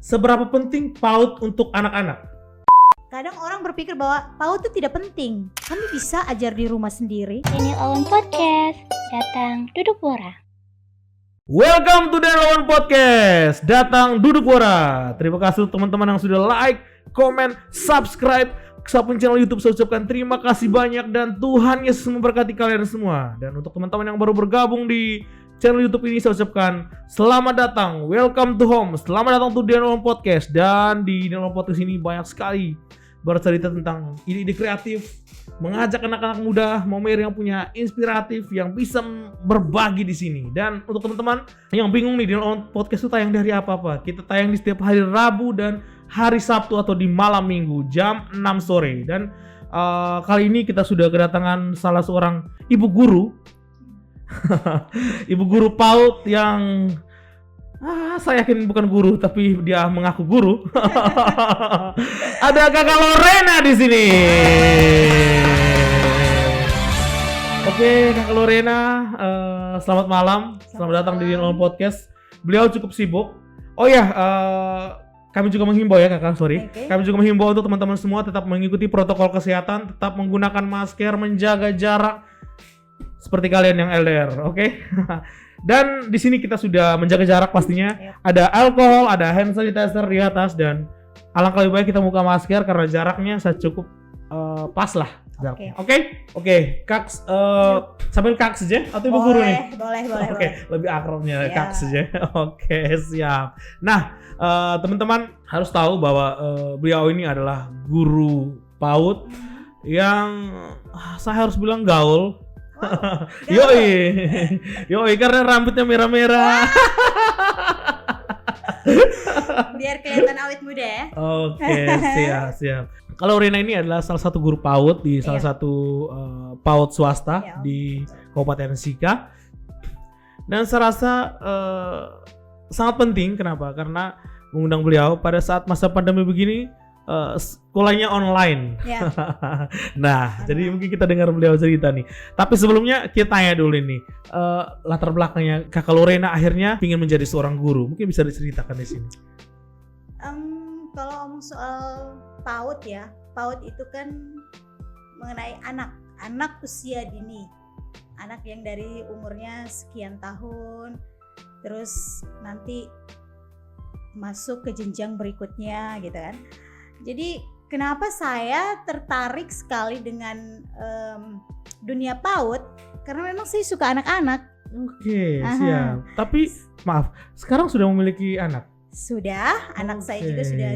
seberapa penting PAUD untuk anak-anak? Kadang orang berpikir bahwa PAUD itu tidak penting. Kami bisa ajar di rumah sendiri. Daniel Owen Podcast, datang duduk wora. Welcome to Daniel Owen Podcast, datang duduk wora. Terima kasih untuk teman-teman yang sudah like, comment, subscribe Sapun channel YouTube. Saya ucapkan terima kasih banyak dan Tuhan Yesus memberkati kalian semua. Dan untuk teman-teman yang baru bergabung di channel YouTube ini, saya ucapkan selamat datang, welcome to home, selamat datang to Daniel Owen Podcast. Dan di Daniel Owen Podcast ini banyak sekali bercerita tentang ide-ide kreatif, mengajak anak-anak muda, Momer yang punya inspiratif, yang bisa berbagi di sini. Dan untuk teman-teman yang bingung nih, Daniel Owen Podcast itu tayang dari apa-apa, kita tayang di setiap hari Rabu dan hari Sabtu atau di malam Minggu jam 6 sore. Dan kali ini kita sudah kedatangan salah seorang ibu guru ibu guru PAUD yang saya yakin bukan guru tapi dia mengaku guru. Ada Kakak Lorena di sini. Oke, Kakak Lorena, selamat malam. Selamat datang di Daniel Owen Podcast. Beliau cukup sibuk. Oh ya, kami juga menghimbau ya Kakak, Okay. Kami juga menghimbau untuk teman-teman semua tetap mengikuti protokol kesehatan, tetap menggunakan masker, menjaga jarak seperti kalian yang LDR, oke? Dan di sini kita sudah menjaga jarak pastinya. Yep. Ada alkohol, ada hand sanitizer di atas, dan alangkah lebih baik kita buka masker karena jaraknya cukup pas lah. Oke. Kak, sambil Kak saja atau Ibu Guru nih? Boleh. Oke, lebih akrabnya Ya. Kak saja. Oke, siap. Nah, teman-teman harus tahu bahwa beliau ini adalah guru PAUD yang saya harus bilang gaul. Yoi, karena rambutnya merah-merah. Biar kelihatan awet muda ya. Oke, siap. Kalau Rena ini adalah salah satu guru PAUD di salah satu PAUD swasta di Kabupaten Sika. Dan saya rasa sangat penting. Kenapa? Karena mengundang beliau pada saat masa pandemi begini, sekolahnya online. Ya. Nah, jadi mungkin kita dengar beliau cerita nih. Tapi sebelumnya kita tanya dulu nih, latar belakangnya Kakak Lorena akhirnya ingin menjadi seorang guru. Mungkin bisa diceritakan di sini. Kalau ngomong soal PAUD ya, PAUD itu kan mengenai anak usia dini, anak yang dari umurnya sekian tahun, terus nanti masuk ke jenjang berikutnya gitu kan. Jadi kenapa saya tertarik sekali dengan dunia PAUD? Karena memang saya suka anak-anak. Oke, siap. Tapi maaf, sekarang sudah memiliki anak? Sudah, anak saya juga sudah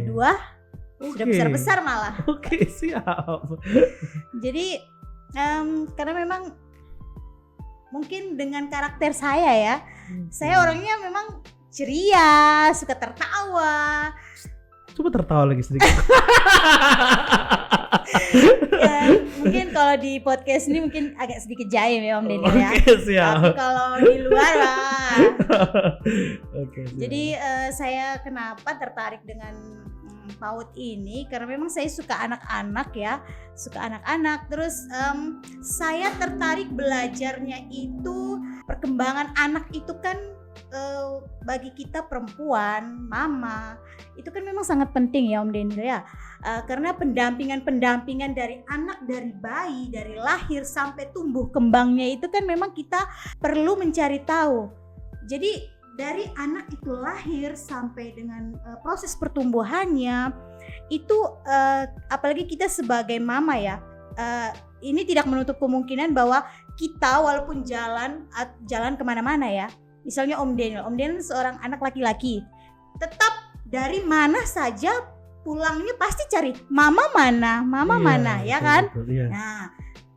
2. Sudah besar-besar malah. Oke, siap. Jadi karena memang mungkin dengan karakter saya ya, saya orangnya memang ceria, suka tertawa. Coba tertawa lagi sedikit. Ya, mungkin kalau di podcast ini mungkin agak sedikit jaim ya Om Daniel ya. Oke, siap. Tapi kalau di luar lah. Oke, siap. Jadi saya kenapa tertarik dengan PAUD ini karena memang saya suka anak-anak ya, Terus saya tertarik belajarnya itu, perkembangan anak itu kan bagi kita perempuan, mama, itu kan memang sangat penting ya Om Daniel ya. Karena pendampingan dari anak, dari bayi, dari lahir sampai tumbuh kembangnya itu kan memang kita perlu mencari tahu. Jadi dari anak itu lahir sampai dengan proses pertumbuhannya itu apalagi kita sebagai mama ya, ini tidak menutup kemungkinan bahwa kita walaupun jalan kemana-mana ya, misalnya Om Daniel seorang anak laki-laki, tetap dari mana saja pulangnya pasti cari mama mana ya kan. Betul, iya. Nah,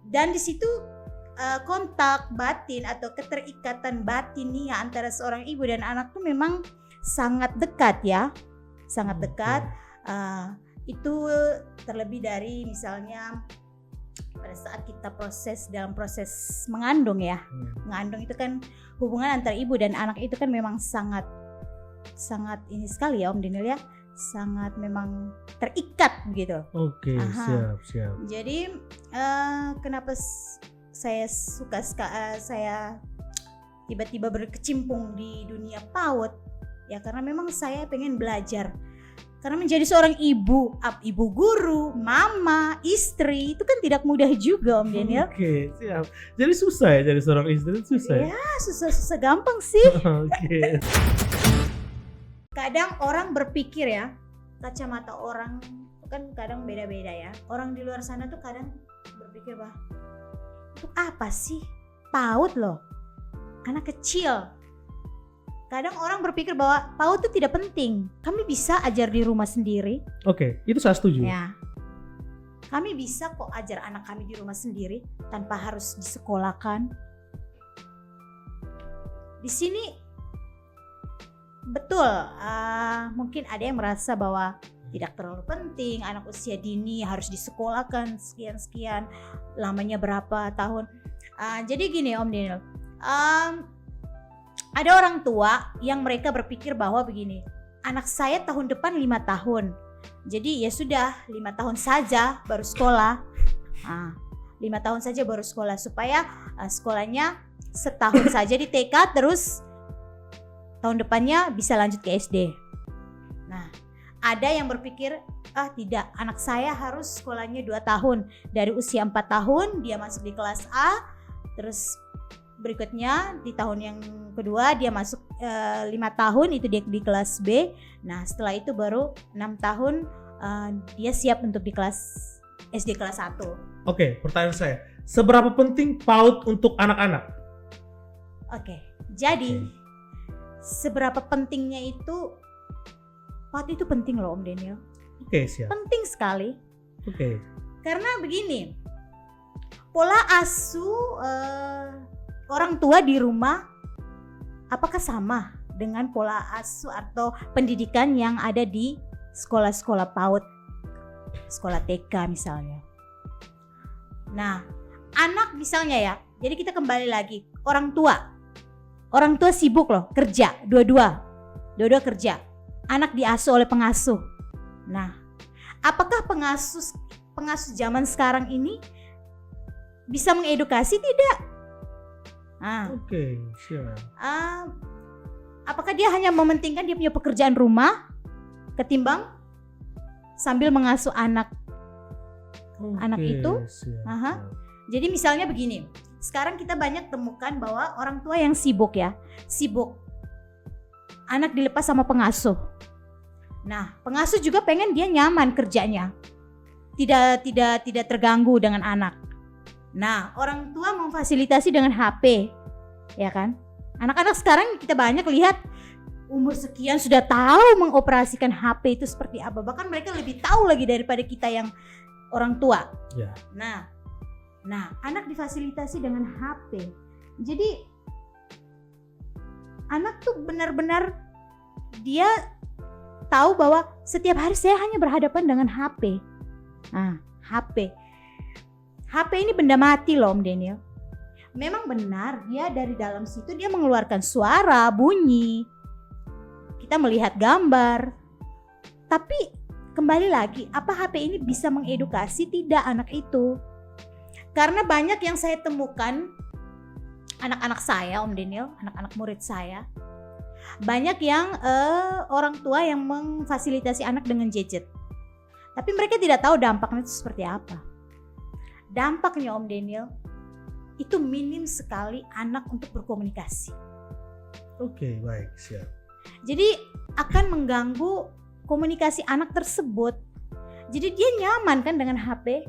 dan di situ kontak batin atau keterikatan batin nih ya antara seorang ibu dan anak tuh memang sangat dekat ya, sangat dekat. Itu terlebih dari misalnya pada saat kita dalam proses mengandung ya. Mengandung itu kan hubungan antara ibu dan anak itu kan memang sangat ini sekali ya Om Daniel ya, sangat memang terikat gitu. Oke, siap. Jadi kenapa saya tiba-tiba berkecimpung di dunia PAUD ya, karena memang saya pengen belajar Karena menjadi seorang ibu guru, mama, istri itu kan tidak mudah juga Om Daniel. Oke, siap. Jadi susah ya jadi seorang istri, susah. Ya, susah gampang sih. Oke. Kadang orang berpikir ya, kacamata orang kan kadang beda-beda ya. Orang di luar sana tuh kadang berpikir bahwa untuk apa sih? PAUD loh, anak kecil. Kadang orang berpikir bahwa PAUD itu tidak penting. Kami bisa ajar di rumah sendiri. Oke, itu saya setuju. Ya, kami bisa kok ajar anak kami di rumah sendiri tanpa harus disekolahkan. Di sini betul, mungkin ada yang merasa bahwa tidak terlalu penting, anak usia dini harus disekolahkan sekian-sekian, lamanya berapa tahun. Jadi gini Om Daniel, ada orang tua yang mereka berpikir bahwa begini, anak saya tahun depan 5 tahun, jadi ya sudah 5 tahun saja baru sekolah. 5 tahun saja baru sekolah supaya sekolahnya setahun saja di TK, terus tahun depannya bisa lanjut ke SD. Nah, ada yang berpikir tidak, anak saya harus sekolahnya 2 tahun. Dari usia 4 tahun dia masuk di kelas A, terus berikutnya di tahun yang kedua dia masuk 5 tahun itu dia di kelas B. Nah, setelah itu baru 6 tahun dia siap untuk di kelas SD kelas 1. Oke, pertanyaan saya, seberapa penting PAUD untuk anak-anak? Oke, jadi seberapa pentingnya itu, PAUD itu penting loh Om Daniel. Oke, siap. Penting sekali. Oke. Karena begini, pola asuh orang tua di rumah apakah sama dengan pola asuh atau pendidikan yang ada di sekolah-sekolah PAUD, sekolah TK misalnya. Nah, anak misalnya ya, jadi kita kembali lagi, orang tua sibuk loh, kerja, dua-dua kerja, anak diasuh oleh pengasuh. Nah, apakah pengasuh zaman sekarang ini bisa mengedukasi? Tidak. Oke, siap. Apakah dia hanya mementingkan dia punya pekerjaan rumah ketimbang sambil mengasuh anak itu? Siap. Jadi misalnya begini, sekarang kita banyak temukan bahwa orang tua yang sibuk, anak dilepas sama pengasuh. Nah, pengasuh juga pengen dia nyaman kerjanya, tidak terganggu dengan anak. Nah, orang tua memfasilitasi dengan HP, ya kan? Anak-anak sekarang kita banyak lihat umur sekian sudah tahu mengoperasikan HP itu seperti apa. Bahkan mereka lebih tahu lagi daripada kita yang orang tua. Ya. Nah, anak difasilitasi dengan HP. Jadi anak tuh benar-benar dia tahu bahwa setiap hari saya hanya berhadapan dengan HP. HP ini benda mati loh Om Daniel. Memang benar dia dari dalam situ dia mengeluarkan suara, bunyi. Kita melihat gambar. Tapi kembali lagi, apa HP ini bisa mengedukasi? Tidak anak itu. Karena banyak yang saya temukan, anak-anak saya Om Daniel, anak-anak murid saya, banyak yang orang tua yang memfasilitasi anak dengan gadget. Tapi mereka tidak tahu dampaknya itu seperti apa. Dampaknya Om Daniel, itu minim sekali anak untuk berkomunikasi. Oke, baik, siap. Jadi akan mengganggu komunikasi anak tersebut. Jadi dia nyaman kan dengan HP.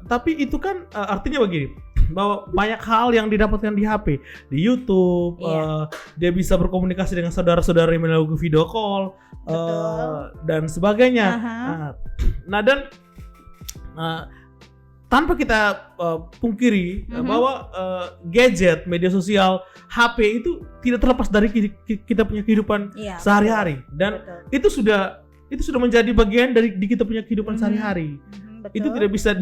Tapi itu kan artinya begini, bahwa banyak hal yang didapatkan di HP, di YouTube, dia bisa berkomunikasi dengan saudara-saudara melalui video call, dan sebagainya. Dan tanpa kita pungkiri bahwa gadget, media sosial, HP itu tidak terlepas dari kita punya kehidupan sehari-hari, dan itu sudah menjadi bagian dari kita punya kehidupan sehari-hari. Itu tidak bisa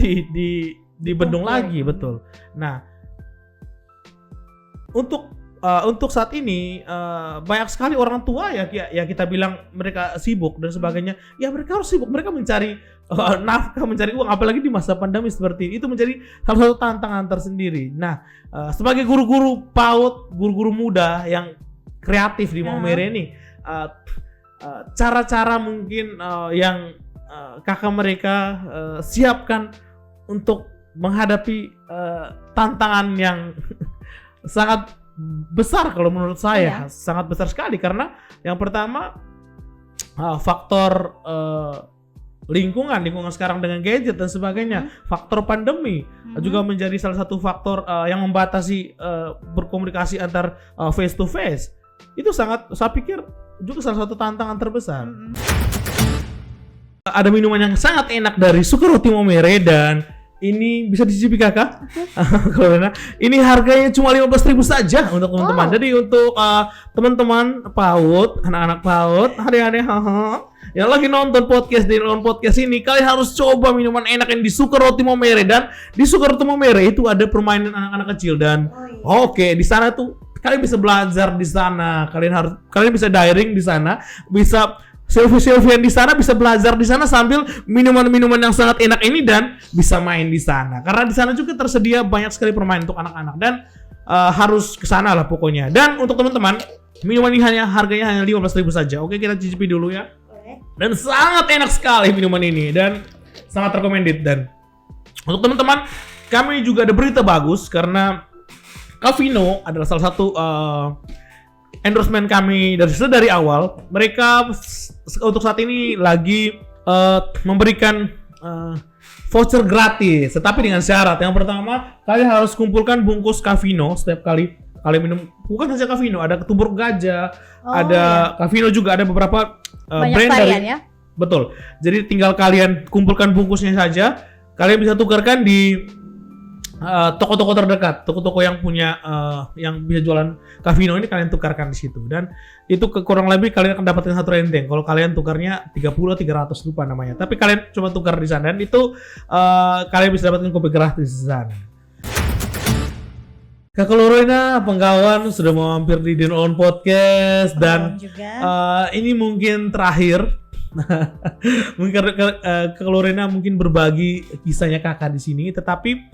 dibendung lagi, betul. Nah, untuk saat ini banyak sekali orang tua ya kita bilang mereka sibuk dan sebagainya. Ya mereka harus sibuk, mereka mencari nafkah, mencari uang, apalagi di masa pandemi seperti ini. Itu menjadi salah satu tantangan tersendiri. Nah, sebagai guru-guru PAUD, guru-guru muda yang kreatif di Maumere ini, cara-cara mungkin yang kakak mereka siapkan untuk menghadapi tantangan yang sangat besar kalau menurut saya, sangat besar sekali karena yang pertama faktor lingkungan sekarang dengan gadget dan sebagainya, faktor pandemi juga menjadi salah satu faktor yang membatasi berkomunikasi antar face to face. Itu sangat, saya pikir juga salah satu tantangan terbesar. Ada minuman yang sangat enak dari Sukaroti Momere dan ini bisa dicicipi kakak. Ini harganya cuma 15.000 saja untuk teman-teman. Jadi untuk teman-teman PAUD, anak-anak PAUD, adik-adik yang lagi nonton podcast di Lawan Podcast ini, kalian harus coba minuman enak yang di Sukaroti Momere. Dan di Sukaroti Momere itu ada permainan anak-anak kecil dan di sana tuh kalian bisa belajar di sana, kalian bisa daring di sana, bisa selfie-selfiean di sana, bisa belajar di sana sambil minuman-minuman yang sangat enak ini dan bisa main di sana. Karena di sana juga tersedia banyak sekali permainan untuk anak-anak dan harus ke sana lah pokoknya. Dan untuk teman-teman, minuman ini harganya hanya 15.000 saja. Oke, kita cicipi dulu ya. Dan sangat enak sekali minuman ini dan sangat recommended. Dan untuk teman-teman, kami juga ada berita bagus karena Cavino adalah salah satu endorsement kami dari awal. Mereka untuk saat ini lagi memberikan voucher gratis, tetapi dengan syarat. Yang pertama, kalian harus kumpulkan bungkus Cavino setiap kali kalian minum. Bukan saja Cavino, ada ketumbur gajah, Cavino juga ada beberapa brand dari ya? Betul. Jadi tinggal kalian kumpulkan bungkusnya saja. Kalian bisa tukarkan di toko-toko terdekat, toko-toko yang punya yang bisa jualan Cavino ini, kalian tukarkan di situ. Dan itu kurang lebih kalian akan dapatkan 1 renteng. Kalau kalian tukarnya 30-300 lupa namanya. Tapi kalian coba tukar di sana dan itu kalian bisa dapatkan kopi gratis di sana. Kakak Lorena, penggawan sudah mau mampir di Lawan Podcast dan ini mungkin terakhir. Mungkin Kakak Lorena mungkin berbagi kisahnya kakak di sini, tetapi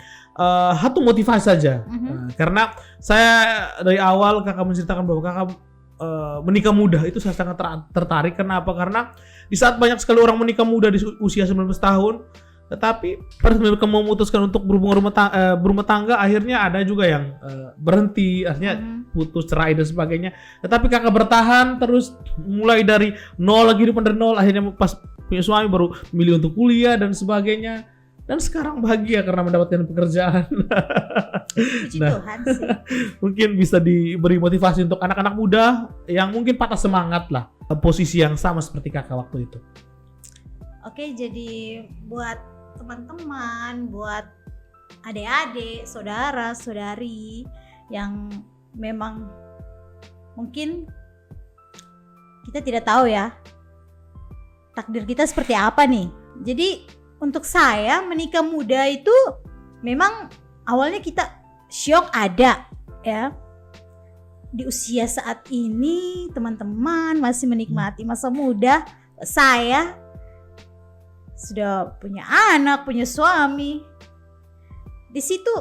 satu motivasi saja. Karena saya dari awal kakak menceritakan bahwa kakak menikah muda, itu saya sangat tertarik. Kenapa? Karena di saat banyak sekali orang menikah muda di usia 19 tahun, tetapi pada mereka memutuskan untuk berumah tangga, akhirnya ada juga yang berhenti, akhirnya putus, cerai dan sebagainya. Tetapi kakak bertahan terus, mulai dari nol, lagi hidup dari nol, akhirnya pas punya suami baru milih untuk kuliah dan sebagainya. Dan sekarang bahagia karena mendapatkan pekerjaan. Tuhan sih. Mungkin bisa diberi motivasi untuk anak-anak muda yang mungkin patah semangat lah, posisi yang sama seperti kakak waktu itu. Oke, jadi buat teman-teman, buat adik-adik, saudara, saudari yang memang mungkin kita tidak tahu ya takdir kita seperti apa nih. Jadi untuk saya menikah muda itu memang awalnya kita syok ada ya. Di usia saat ini teman-teman masih menikmati masa muda. Saya sudah punya anak, punya suami. Di situ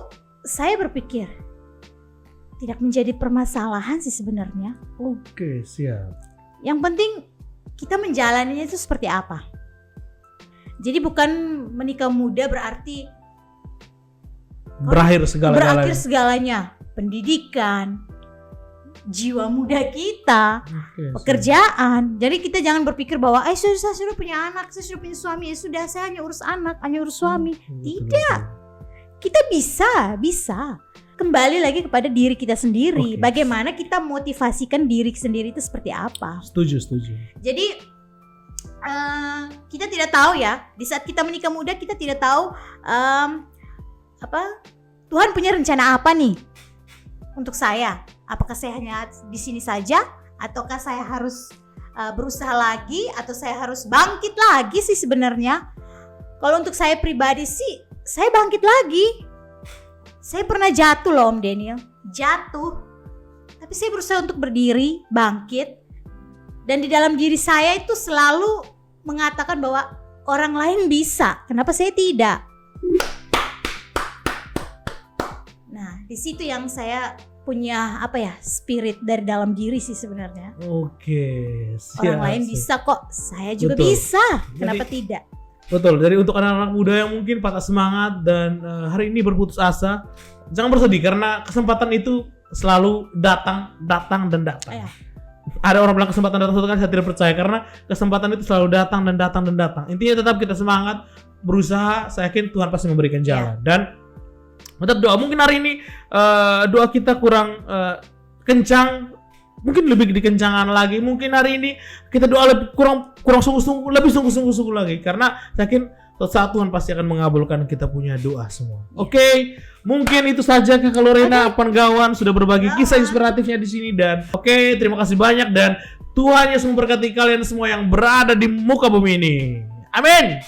saya berpikir tidak menjadi permasalahan sih sebenarnya. Oke, siap. Yang penting kita menjalaninya itu seperti apa. Jadi bukan menikah muda berarti berakhir segalanya. Pendidikan, jiwa muda kita, pekerjaan. Jadi kita jangan berpikir bahwa saya sudah punya anak, saya sudah punya suami, ya sudah, saya hanya urus anak, hanya urus suami. Tidak. Kita bisa kembali lagi kepada diri kita sendiri. Bagaimana kita motivasikan diri sendiri itu seperti apa? Setuju. Jadi kita tidak tahu ya, di saat kita menikah muda kita tidak tahu Tuhan punya rencana apa nih untuk saya. Apakah saya hanya di sini saja, ataukah saya harus berusaha lagi, atau saya harus bangkit lagi sih sebenarnya. Kalau untuk saya pribadi sih, saya bangkit lagi. Saya pernah jatuh loh Om Daniel, jatuh. Tapi saya berusaha untuk berdiri, bangkit. Dan di dalam diri saya itu selalu mengatakan bahwa orang lain bisa, kenapa saya tidak? Nah, di situ yang saya punya apa ya, spirit dari dalam diri sih sebenarnya. Oke, Orang lain siap. bisa kok, saya juga Betul. bisa. Kenapa tidak? Betul, dari untuk anak-anak muda yang mungkin patah semangat dan hari ini berputus asa, jangan bersedih karena kesempatan itu selalu datang dan datang. Ya. Ada orang bilang kesempatan datang satu kali, saya tidak percaya karena kesempatan itu selalu datang dan datang dan datang. Intinya tetap kita semangat, berusaha, saya yakin Tuhan pasti memberikan jalan. Dan tetap doa. Mungkin hari ini doa kita kurang kencang, mungkin lebih dikencangkan lagi. Mungkin hari ini kita doa lebih kurang sungguh-sungguh, lebih sungguh-sungguh lagi karena saya yakin suatu saat Tuhan pasti akan mengabulkan kita punya doa semua. Oke, mungkin itu saja Kakak Lorena Panggawan sudah berbagi kisah inspiratifnya di sini dan terima kasih banyak dan Tuhan Yesus memberkati kalian semua yang berada di muka bumi ini. Amin.